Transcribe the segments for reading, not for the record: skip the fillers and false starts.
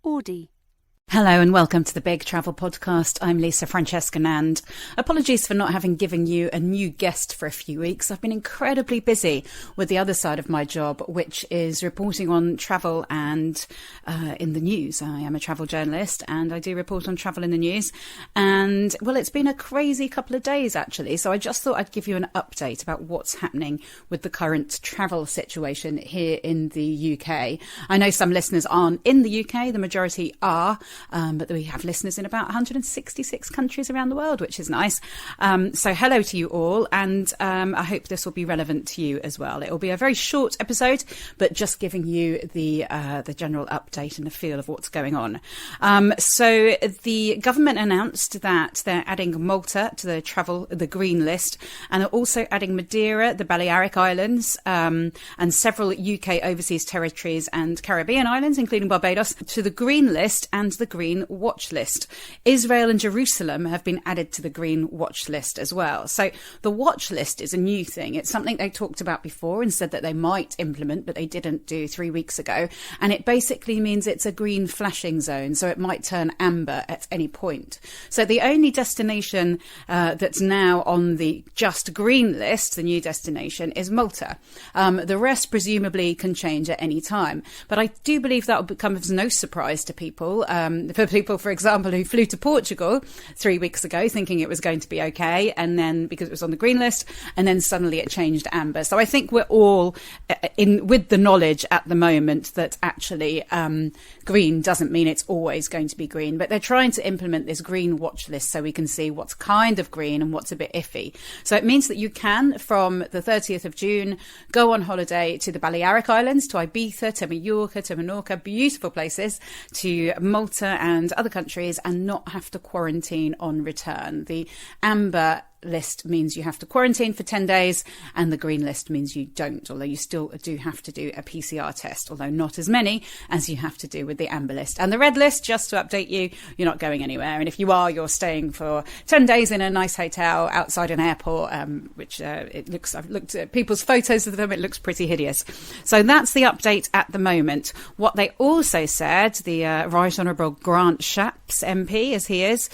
Audi. Hello and welcome to the Big Travel Podcast. I'm Lisa Francesca Nand. Apologies for not having given you a new guest for a few weeks. I've been incredibly busy with the other side of my job, which is reporting on travel and in the news. I am a travel journalist and I do report on travel in the news. And well, it's been a crazy couple of days actually. So I just thought I'd give you an update about what's happening with the current travel situation here in the UK. I know some listeners aren't in the UK. The majority are. But we have listeners in about 166 countries around the world, which is nice. So hello to you all. And I hope this will be relevant to you as well. It will be a very short episode, but just giving you the general update and the feel of what's going on. So the government announced that they're adding Malta to the green list, and they're also adding Madeira, the Balearic Islands, and several UK overseas territories and Caribbean islands, including Barbados, to the green list and the green watch list. Israel and Jerusalem have been added to the green watch list as well. So the watch list is a new thing. It's something they talked about before and said that they might implement, but they didn't do 3 weeks ago. And it basically means it's a green flashing zone. So it might turn amber at any point. So the only destination that's now on the just green list, the new destination, is Malta. The rest presumably can change at any time. But I do believe that will become of no surprise to people. For people, for example, who flew to Portugal 3 weeks ago thinking it was going to be okay, and then because it was on the green list, and then suddenly it changed amber. So I think we're all in with the knowledge at the moment that actually green doesn't mean it's always going to be green, but they're trying to implement this green watch list so we can see what's kind of green and what's a bit iffy. So it means that you can, from the 30th of June, go on holiday to the Balearic Islands, to Ibiza, to Mallorca, to Menorca, beautiful places, to Malta and other countries, and not have to quarantine on return. The amber list means you have to quarantine for 10 days and the green list means you don't, although you still do have to do a PCR test, although not as many as you have to do with the amber list. And the red list, just to update you, you're not going anywhere, and if you are, you're staying for 10 days in a nice hotel outside an airport, which I've looked at people's photos of them, it looks pretty hideous. So that's the update at the moment. What they also said, the Right Honourable Grant Shapps MP, as he is,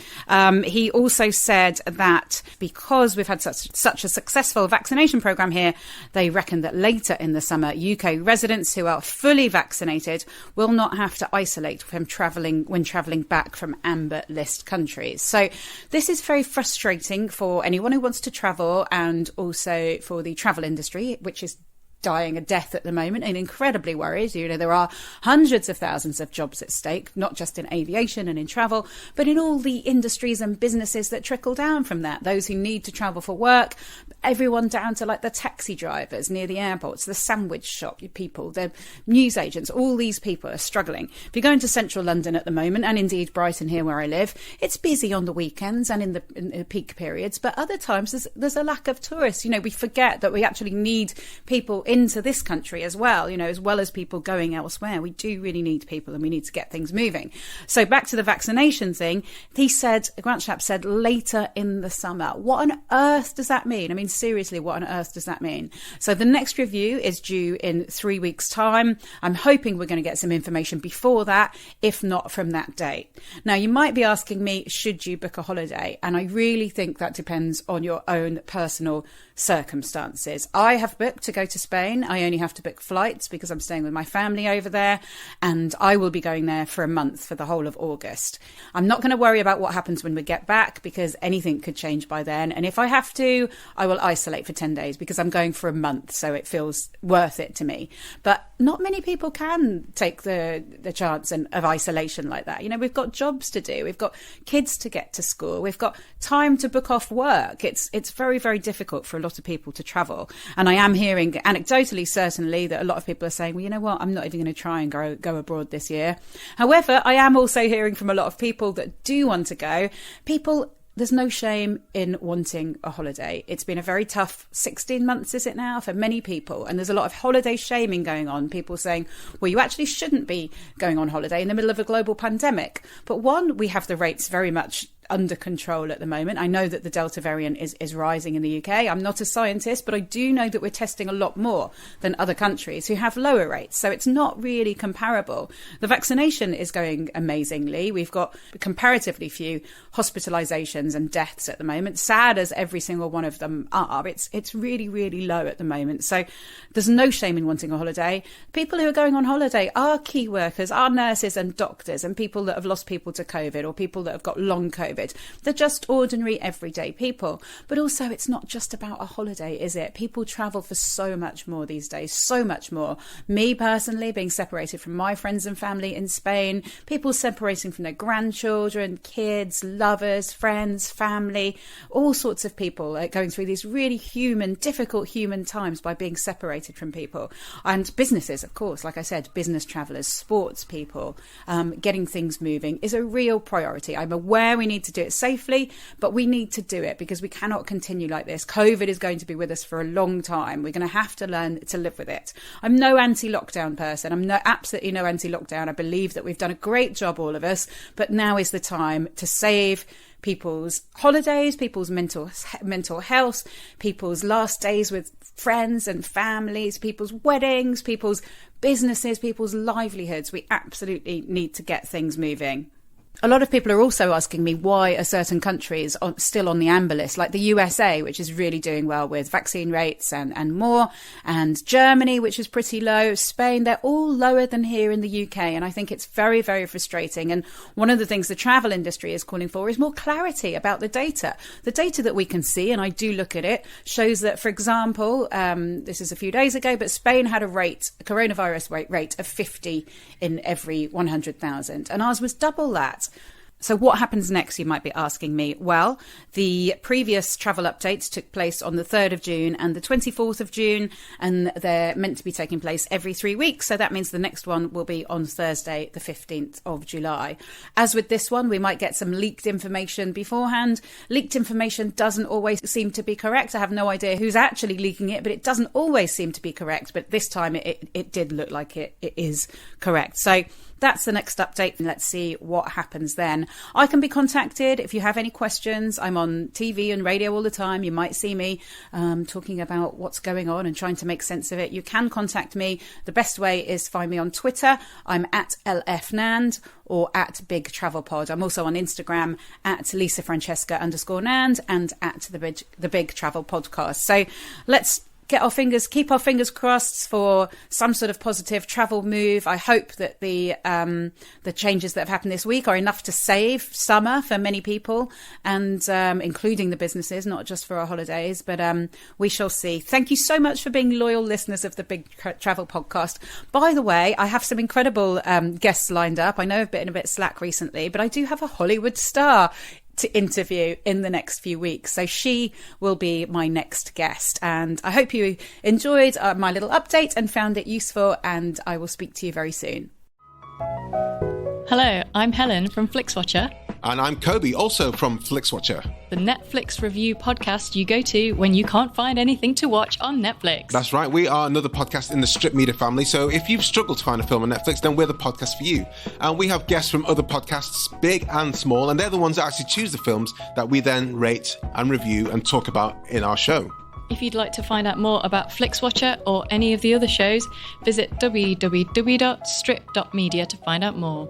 he also said that because we've had such a successful vaccination programme here, they reckon that later in the summer, UK residents who are fully vaccinated will not have to isolate when travelling back from amber list countries. So this is very frustrating for anyone who wants to travel, and also for the travel industry, which is dying a death at the moment and incredibly worried. You know, there are hundreds of thousands of jobs at stake, not just in aviation and in travel, but in all the industries and businesses that trickle down from that. Those who need to travel for work, everyone down to like the taxi drivers near the airports, the sandwich shop people, the news agents, all these people are struggling. If you go into central London at the moment, and indeed Brighton here where I live, it's busy on the weekends and in the peak periods, but other times there's a lack of tourists. You know, we forget that we actually need people into this country as well, you know, as well as people going elsewhere. We do really need people and we need to get things moving. So back to the vaccination thing, Grant Shapps said later in the summer. What on earth does that mean? I mean, seriously, what on earth does that mean? So the next review is due in 3 weeks' time. I'm hoping we're going to get some information before that, if not from that date. Now, you might be asking me, should you book a holiday? And I really think that depends on your own personal circumstances. I have booked to go to Spain. I only have to book flights because I'm staying with my family over there, and I will be going there for a month for the whole of August. I'm not going to worry about what happens when we get back because anything could change by then. And if I have to, I will isolate for 10 days because I'm going for a month, so it feels worth it to me. But not many people can take the chance of isolation like that. You know, we've got jobs to do. We've got kids to get to school. We've got time to book off work. It's very, very difficult for a lot of people to travel. And I am hearing anecdotally, certainly, that a lot of people are saying, well, you know what, I'm not even going to try and go abroad this year. However, I am also hearing from a lot of people that do want to go. There's no shame in wanting a holiday. It's been a very tough 16 months, is it now, for many people. And there's a lot of holiday shaming going on. People saying, well, you actually shouldn't be going on holiday in the middle of a global pandemic. But one, we have the rates very much under control at the moment. I know that the Delta variant is rising in the UK. I'm not a scientist, but I do know that we're testing a lot more than other countries who have lower rates. So it's not really comparable. The vaccination is going amazingly. We've got comparatively few hospitalizations and deaths at the moment. Sad as every single one of them are, it's really, really low at the moment. So there's no shame in wanting a holiday. People who are going on holiday are key workers, are nurses and doctors, and people that have lost people to COVID or people that have got long COVID. They're just ordinary, everyday people. But also, it's not just about a holiday, is it? People travel for so much more these days, so much more. Me personally, being separated from my friends and family in Spain, people separating from their grandchildren, kids, lovers, friends, family, all sorts of people going through these really difficult human times by being separated from people. And businesses, of course, like I said, business travellers, sports people, getting things moving is a real priority. I'm aware we need to do it safely, but we need to do it because we cannot continue like this. COVID is going to be with us for a long time. We're going to have to learn to live with it. I'm no anti-lockdown person. I'm absolutely no anti-lockdown. I believe that we've done a great job, all of us, but now is the time to save people's holidays, people's mental health, people's last days with friends and families, people's weddings, people's businesses, people's livelihoods. We absolutely need to get things moving. A lot of people are also asking me why are certain countries still on the amber list, like the USA, which is really doing well with vaccine rates and more, and Germany, which is pretty low, Spain, they're all lower than here in the UK. And I think it's very, very frustrating. And one of the things the travel industry is calling for is more clarity about the data. The data that we can see, and I do look at it, shows that, for example, this is a few days ago, but Spain had a coronavirus rate of 50 in every 100,000. And ours was double that. So what happens next, you might be asking me? Well, the previous travel updates took place on the 3rd of June and the 24th of June, and they're meant to be taking place every 3 weeks. So that means the next one will be on Thursday, the 15th of July. As with this one, we might get some leaked information beforehand. Leaked information doesn't always seem to be correct. I have no idea who's actually leaking it, but it doesn't always seem to be correct. But this time it did look like it is correct. So that's the next update, and let's see what happens then. I can be contacted if you have any questions. I'm on TV and radio all the time. You might see me talking about what's going on and trying to make sense of it. You can contact me. The best way is find me on Twitter. I'm at LFNand or at Big Travel Pod. I'm also on Instagram at LisaFrancesca_Nand and at the Big Travel Podcast. So let's keep our fingers crossed for some sort of positive travel move. I hope that the changes that have happened this week are enough to save summer for many people, and including the businesses, not just for our holidays, but we shall see. Thank you so much for being loyal listeners of the Big Travel Podcast. By the way, I have some incredible guests lined up. I know I've been a bit slack recently, but I do have a Hollywood star to interview in the next few weeks. So she will be my next guest. And I hope you enjoyed my little update and found it useful. And I will speak to you very soon. Hello, I'm Helen from FlixWatcher. And I'm Kobe, also from FlixWatcher, the Netflix review podcast you go to when you can't find anything to watch on Netflix. That's right. We are another podcast in the Strip Media family. So if you've struggled to find a film on Netflix, then we're the podcast for you. And we have guests from other podcasts, big and small, and they're the ones that actually choose the films that we then rate and review and talk about in our show. If you'd like to find out more about FlixWatcher or any of the other shows, visit www.strip.media to find out more.